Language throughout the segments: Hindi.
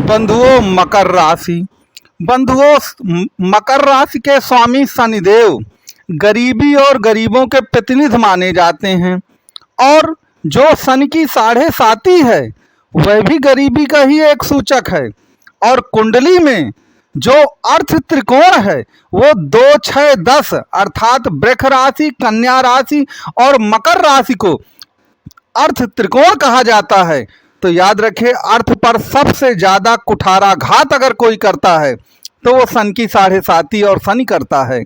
बंधुओं मकर राशि। बंधुओं मकर राशि के स्वामी शनिदेव गरीबी और गरीबों के प्रतिनिधि माने जाते हैं और जो शनि की साढ़े साती है वह भी गरीबी का ही एक सूचक है। और कुंडली में जो अर्थ त्रिकोण है वो 2, 6, 10 अर्थात वृष राशि, कन्या राशि और मकर राशि को अर्थ त्रिकोण कहा जाता है। तो याद रखें, अर्थ पर सबसे ज्यादा कुठाराघात अगर कोई करता है तो वो सन की साढ़े साती और शनि करता है।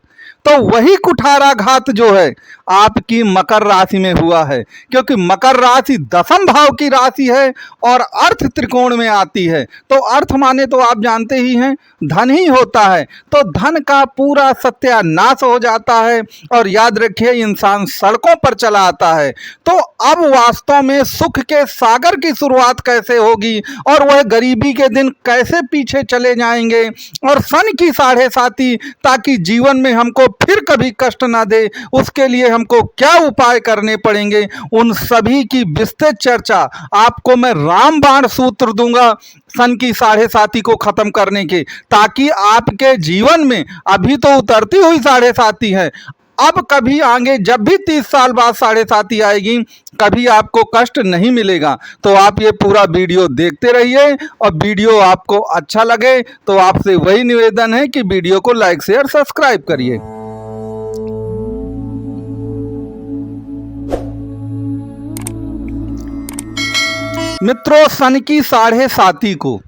तो वही कुठाराघात जो है आपकी मकर राशि में हुआ है, क्योंकि मकर राशि दशम भाव की राशि है और अर्थ त्रिकोण में आती है। तो अर्थ माने तो आप जानते ही हैं धन ही होता है, तो धन का पूरा सत्यानाश हो जाता है और याद रखिए इंसान सड़कों पर चला आता है। तो अब वास्तव में सुख के सागर की शुरुआत कैसे होगी और वह गरीबी के दिन कैसे पीछे चले जाएंगे और सन की साढ़े साती ताकि जीवन में हमको फिर कभी कष्ट ना दे, उसके लिए हमको क्या उपाय करने पड़ेंगे, उन सभी की विस्तृत चर्चा आपको मैं रामबाण सूत्र दूंगा सन की साढ़े साती को खत्म करने के, ताकि आपके जीवन में अभी तो उतरती हुई साढ़े साती है, अब कभी आगे जब भी 30 साल बाद साढ़े साती आएगी कभी आपको कष्ट नहीं मिलेगा। तो आप ये पूरा वीडियो देखते रहिए और वीडियो आपको अच्छा लगे तो आपसे वही निवेदन है कि वीडियो को लाइक, शेयर, सब्सक्राइब करिए। मित्रों, सन की साढ़े साती को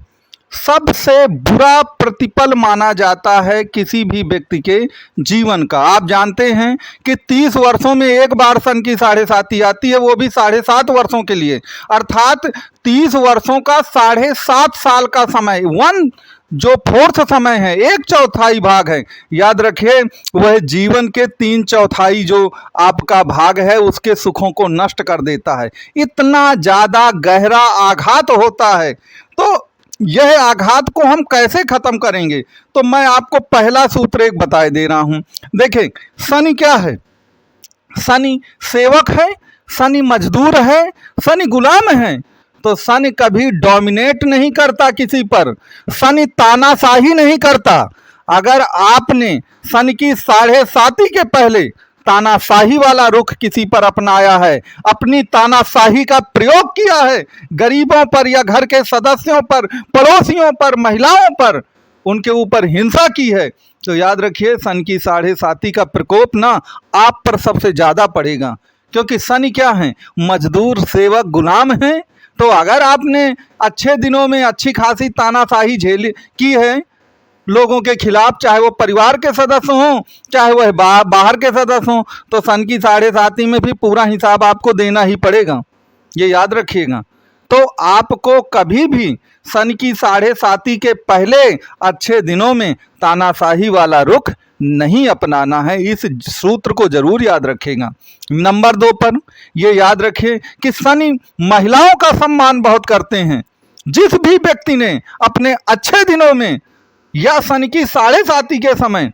सबसे बुरा प्रतिपल माना जाता है किसी भी व्यक्ति के जीवन का। आप जानते हैं कि 30 वर्षों में एक बार सन की साढ़े साती आती है, वो भी 7.5 वर्षों के लिए, अर्थात 30 वर्षों का 7.5 साल का समय, 1/4 समय है, 1/4 भाग है। याद रखिए वह जीवन के 3/4 जो आपका भाग है उसके सुखों को नष्ट कर देता है। इतना ज्यादा गहरा आघात होता है। तो यह आघात को हम कैसे खत्म करेंगे, तो मैं आपको पहला सूत्र एक बताए दे रहा हूं। देखें, शनि क्या है? शनि सेवक है, शनि मजदूर है, शनि गुलाम है। तो शनि कभी डोमिनेट नहीं करता किसी पर, शनि तानाशाही नहीं करता। अगर आपने शनि की साढ़े साती के पहले तानाशाही वाला रुख किसी पर अपनाया है, अपनी तानाशाही का प्रयोग किया है गरीबों पर या घर के सदस्यों पर, पड़ोसियों पर, महिलाओं पर, उनके ऊपर हिंसा की है, तो याद रखिए सन की साढ़े साती का प्रकोप ना आप पर सबसे ज्यादा पड़ेगा। क्योंकि शनि क्या है? मजदूर, सेवक, गुलाम है। तो अगर आपने अच्छे दिनों में अच्छी खासी तानाशाही झेली की है लोगों के खिलाफ, चाहे वो परिवार के सदस्य हों चाहे वह बाहर के सदस्य हों, तो सन की साढ़े साती में भी पूरा हिसाब आपको देना ही पड़ेगा, ये याद रखिएगा। तो आपको कभी भी सन की साढ़े साती के पहले अच्छे दिनों में तानाशाही वाला रुख नहीं अपनाना है। इस सूत्र को जरूर याद रखिएगा। नंबर 2 पर यह याद रखिए कि शनि महिलाओं का सम्मान बहुत करते हैं। जिस भी व्यक्ति ने अपने अच्छे दिनों में या शनि की साढ़े साती के समय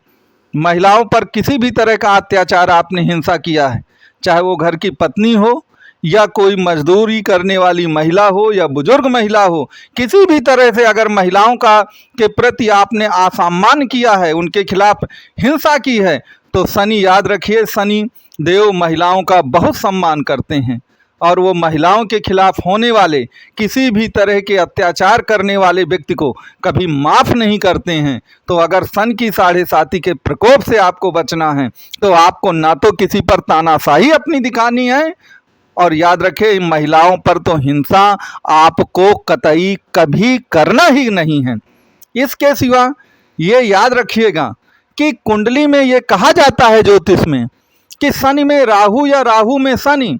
महिलाओं पर किसी भी तरह का अत्याचार, आपने हिंसा किया है, चाहे वो घर की पत्नी हो या कोई मजदूरी करने वाली महिला हो या बुजुर्ग महिला हो, किसी भी तरह से अगर महिलाओं का के प्रति आपने असम्मान किया है, उनके खिलाफ हिंसा की है, तो शनि याद रखिए शनि देव महिलाओं का बहुत सम्मान करते हैं और वो महिलाओं के खिलाफ होने वाले किसी भी तरह के अत्याचार करने वाले व्यक्ति को कभी माफ़ नहीं करते हैं। तो अगर सन की साढ़े साती के प्रकोप से आपको बचना है तो आपको ना तो किसी पर तानाशाही अपनी दिखानी है, और याद रखें महिलाओं पर तो हिंसा आपको कतई कभी करना ही नहीं है। इसके सिवा ये याद रखिएगा कि कुंडली में ये कहा जाता है ज्योतिष में कि शनि में राहु या राहु में शनि,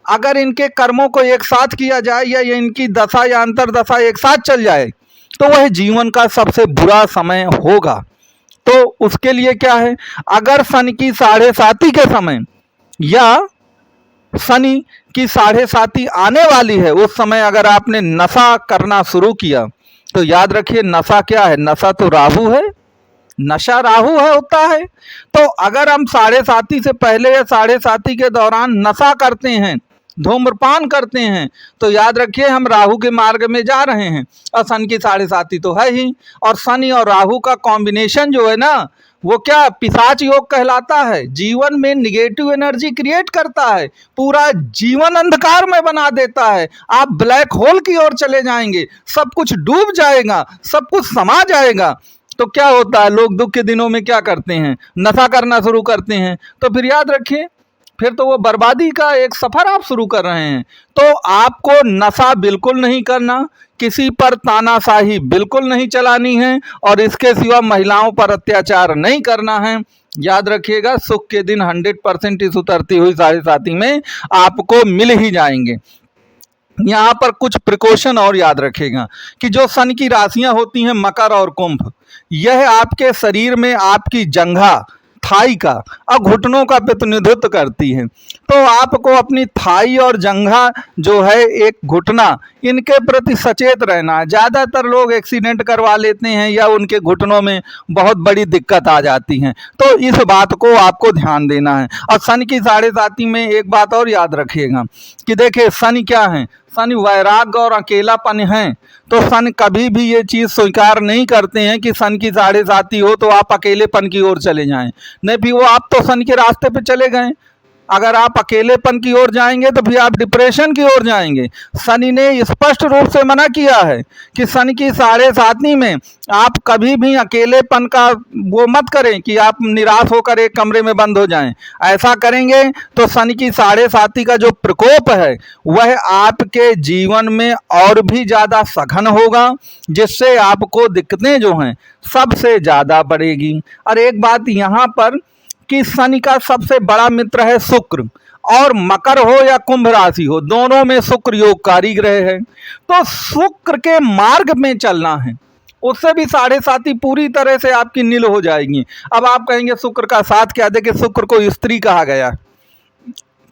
अगर इनके कर्मों को एक साथ किया जाए या ये इनकी दशा या अंतरदशा एक साथ चल जाए तो वह जीवन का सबसे बुरा समय होगा। तो उसके लिए क्या है, अगर शनि की साढ़े साती के समय या शनि की साढ़े साती आने वाली है उस समय अगर आपने नशा करना शुरू किया, तो याद रखिए नशा क्या है? नशा तो राहु है, नशा राहु है होता है। तो अगर हम साढ़े साती से पहले या साढ़े साती के दौरान नशा करते हैं धूम्रपान करते हैं, तो याद रखिए हम राहु के मार्ग में जा रहे हैं। और शनि की साढ़े साती तो है ही, और शनि और राहु का कॉम्बिनेशन जो है ना, वो क्या पिशाच योग कहलाता है। जीवन में निगेटिव एनर्जी क्रिएट करता है, पूरा जीवन अंधकार में बना देता है। आप ब्लैक होल की ओर चले जाएंगे, सब कुछ डूब जाएगा, सब कुछ समा जाएगा। तो क्या होता है, लोग दुख के दिनों में क्या करते हैं, नशा करना शुरू करते हैं। तो फिर याद रखिए, फिर तो वो बर्बादी का एक सफर आप शुरू कर रहे हैं। तो आपको नशा बिल्कुल नहीं करना, किसी पर तानाशाही बिल्कुल नहीं चलानी है, और इसके सिवा महिलाओं पर अत्याचार नहीं करना है। याद रखिएगा, सुख के दिन 100% इस उतरती हुई साढ़े साती में आपको मिल ही जाएंगे। यहाँ पर कुछ प्रिकॉशन और याद रखिएगा कि जो शनि की राशियां होती हैं मकर और कुंभ, यह आपके शरीर में आपकी जंघा, थाई का और घुटनों का प्रतिनिधित्व करती है। तो आपको अपनी थाई और जंघा जो है, एक घुटना, इनके प्रति सचेत रहना है। ज़्यादातर लोग एक्सीडेंट करवा लेते हैं या उनके घुटनों में बहुत बड़ी दिक्कत आ जाती है, तो इस बात को आपको ध्यान देना है। और शनि की साढ़े साती में एक बात और याद रखिएगा कि देखिए शनि क्या है, शनि वैराग्य और अकेलापन है। तो शनि कभी भी ये चीज़ स्वीकार नहीं करते हैं कि शनि की साढ़े साती हो तो आप अकेलेपन की ओर चले जाएं। नहीं भी, वो आप तो शनि के रास्ते पे चले गए। अगर आप अकेलेपन की ओर जाएंगे तो फिर आप डिप्रेशन की ओर जाएंगे। शनि ने स्पष्ट रूप से मना किया है कि शनि की साढ़े साती में आप कभी भी अकेलेपन का वो मत करें कि आप निराश होकर एक कमरे में बंद हो जाएं। ऐसा करेंगे तो शनि की साढ़े साती का जो प्रकोप है वह आपके जीवन में और भी ज़्यादा सघन होगा, जिससे आपको दिक्कतें जो हैं सबसे ज़्यादा बढ़ेगी। और एक बात यहाँ पर कि शनि का सबसे बड़ा मित्र है शुक्र, और मकर हो या कुंभ राशि हो, दोनों में शुक्र योगकारी ग्रह है। तो शुक्र के मार्ग में चलना है, उससे भी साढ़े साती पूरी तरह से आपकी नील हो जाएगी। अब आप कहेंगे शुक्र का साथ क्या? देखिए, शुक्र को स्त्री कहा गया।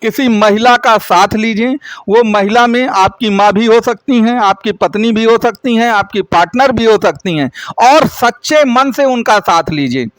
किसी महिला का साथ लीजिए, वो महिला में आपकी माँ भी हो सकती हैं, आपकी पत्नी भी हो सकती हैं, आपकी पार्टनर भी हो सकती हैं, और सच्चे मन से उनका साथ लीजिए।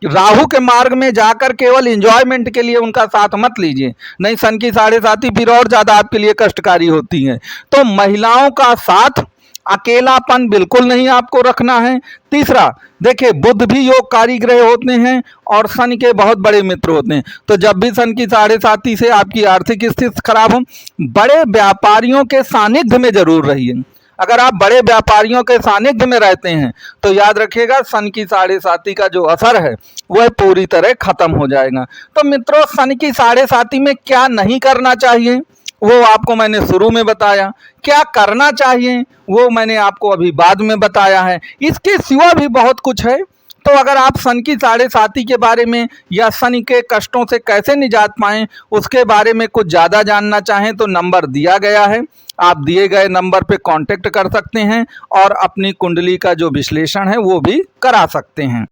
राहु के मार्ग में जाकर केवल एंजॉयमेंट के लिए उनका साथ मत लीजिए, नहीं शनि की साढ़े साती फिर और ज़्यादा आपके लिए कष्टकारी होती है। तो महिलाओं का साथ, अकेलापन बिल्कुल नहीं आपको रखना है। तीसरा, देखिए बुध भी योगकारी ग्रह होते हैं और शनि के बहुत बड़े मित्र होते हैं। तो जब भी शनि की साढ़े साती से आपकी आर्थिक स्थिति खराब हो, बड़े व्यापारियों के सानिध्य में जरूर रहिए। अगर आप बड़े व्यापारियों के सानिध्य में रहते हैं तो याद रखिएगा शनि की साढ़े साती का जो असर है वह पूरी तरह खत्म हो जाएगा। तो मित्रों, शनि की साढ़े साती में क्या नहीं करना चाहिए वो आपको मैंने शुरू में बताया, क्या करना चाहिए वो मैंने आपको अभी बाद में बताया है। इसके सिवा भी बहुत कुछ है। तो अगर आप शनि की साढ़े साती के बारे में या शनि के कष्टों से कैसे निजात पाएं उसके बारे में कुछ ज़्यादा जानना चाहें तो नंबर दिया गया है, आप दिए गए नंबर पे कांटेक्ट कर सकते हैं और अपनी कुंडली का जो विश्लेषण है वो भी करा सकते हैं।